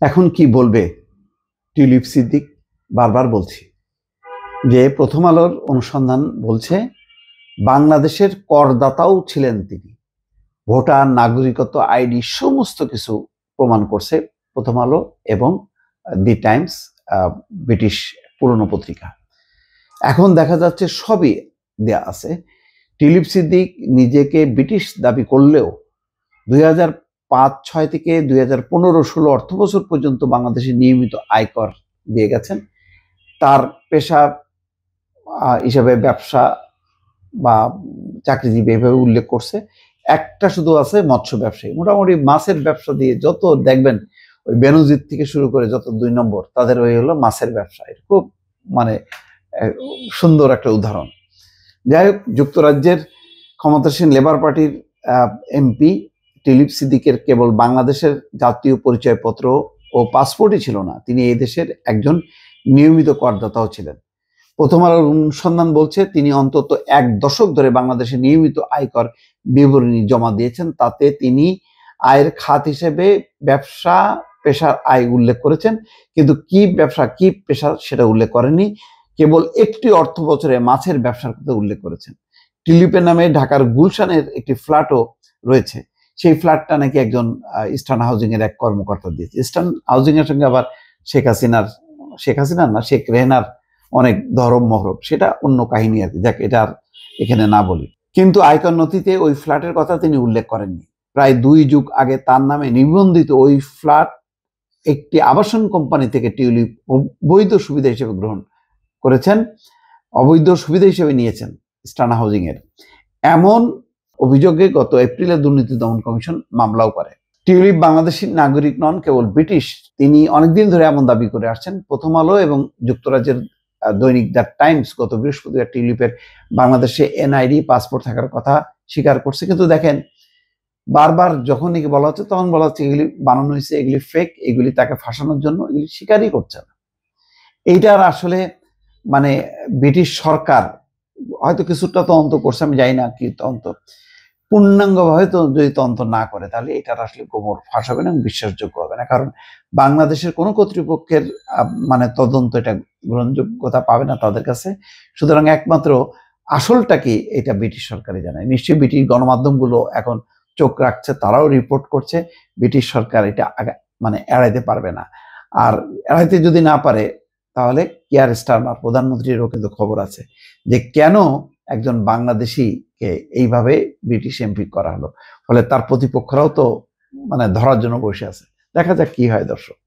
এখন কি বলবে টিউলিপ সিদ্দিক? বারবার বলছি যে প্রথম আলোর অনুসন্ধান বলছে বাংলাদেশের করদাতাও ছিলেন তিনি। ভোটার, নাগরিকত্ব, আইডি সমস্ত কিছু প্রমাণ করছে প্রথম আলো এবং দি টাইমস, ব্রিটিশ পুরনো পত্রিকা। এখন দেখা যাচ্ছে সবই দেয়া আছে। টিউলিপ সিদ্দিক নিজেকে ব্রিটিশ দাবি করলেও 2005-06 থেকে 2015-16 অর্থ বছর পর্যন্ত বাংলাদেশে নিয়মিত আয়কর দিয়ে গেছেন। তার পেশা হিসাবে ব্যবসা বা চাকরিজীবী এভাবে উল্লেখ করছে। একটা শুধু আছে মৎস্য ব্যবসায়ী। মোটামুটি মাছের ব্যবসা দিয়ে যত দেখবেন ওই বেনজির থেকে শুরু করে যত 2 নম্বর তাদের ওই হলো মাছের ব্যবসা। খুব মানে সুন্দর একটা উদাহরণ। যাই হোক, যুক্তরাজ্যের ক্ষমতাসীন লেবার পার্টির এমপি টিউলিপ সিদ্দিকের কেবল বাংলাদেশের জাতীয় পরিচয়পত্র ও পাসপোর্টই ছিল না, তিনি এই দেশের একজন নিয়মিত করদাতাও ছিলেন। প্রথম আলোর অনুসন্ধান বলছে তিনি অন্তত 1 দশক ধরে বাংলাদেশে নিয়মিত আয়কর বিবরণী জমা দিয়েছেন। তাতে তিনি আয়ের খাত হিসেবে ব্যবসা পেশার আয় উল্লেখ করেছেন, কিন্তু কি ব্যবসা কি পেশা সেটা উল্লেখ করেননি। কেবল একটি অর্থ বছরে মাছের ব্যবসার কথা উল্লেখ করেছেন। টিউলিপের নামে ঢাকার গুলশানের একটি ফ্ল্যাটও রয়েছে। সেই ফ্ল্যাটটা নাকি একজন ইস্টার্ন হাউজিং এর এক কর্মকর্তা দিয়েছে। ইস্টার্ন হাউজিং এর সঙ্গে আবার শেখ হাসিনার না শেখ রেহানার অনেক ধরম মহরব, সেটা অন্য কাহিনী আর কি, যাক এটা আর এখানে না বলি। কিন্তু আয়কর নথিতে ওই ফ্ল্যাটের কথা তিনি উল্লেখ করেননি। প্রায় 2 যুগ আগে তার নামে নিবন্ধিত ওই ফ্ল্যাট একটি আবাসন কোম্পানি থেকে টিউলিপ বৈধ সুবিধা হিসেবে গ্রহণ করেছেন, অবৈধ সুবিধা হিসেবে নিয়েছেন ইস্টার্ন হাউজিং এর। এমন অভিযোগে গত এপ্রিলে দুর্নীতি দমন কমিশন মামলাও করে। টিউলিপ বাংলাদেশী নাগরিক নন, কেবল ব্রিটিশ। তিনি অনেকদিন ধরে এমন দাবি করে আসছেন। প্রথম আলো এবং যুক্তরাজ্যের দৈনিক দ্য টাইমস গত বৃহস্পতিবার টিউলিপের বাংলাদেশে এনআইডি পাসপোর্ট থাকার কথা স্বীকার করছে, কিন্তু দেখেন বারবার যখন একে বলা হচ্ছে তখন বলা হচ্ছে এগুলি বানানো হয়েছে, এগুলি ফেক, এগুলি তাকে ফাঁসানোর জন্য, এগুলি স্বীকারই করছে না। এইটার আসলে মানে ব্রিটিশ সরকার হয়তো কিছুটা তদন্ত করছে, আমি জানি না কি তদন্ত, পূর্ণাঙ্গভাবে তো যদি তদন্ত না করে তাহলে এটার আসলে গোমর ফাঁস হবে না এবং বিশ্বাসযোগ্য হবে না। কারণ বাংলাদেশের কোনো কর্তৃপক্ষের মানে তদন্ত এটা গ্রহণযোগ্যতা পাবে না তাদের কাছে। সুতরাং একমাত্র আসলটা কি এটা ব্রিটিশ সরকারই জানে। নিশ্চয়ই ব্রিটিশ গণমাধ্যমগুলো এখন চোখ রাখছে, তারাও রিপোর্ট করছে। ব্রিটিশ সরকার এটা মানে এড়াইতে পারবে না। আর এড়াইতে যদি না পারে তাহলে কিয়ার স্টারমার প্রধানমন্ত্রীরও কিন্তু খবর আছে যে কেন একজন বাংলাদেশিকে এইভাবে ব্রিটিশ এমপি করা হলো। ফলে তার প্রতিপক্ষরাও তো মানে ধরার জন্য বসে আছে। দেখা যাক কি হয় দর্শক।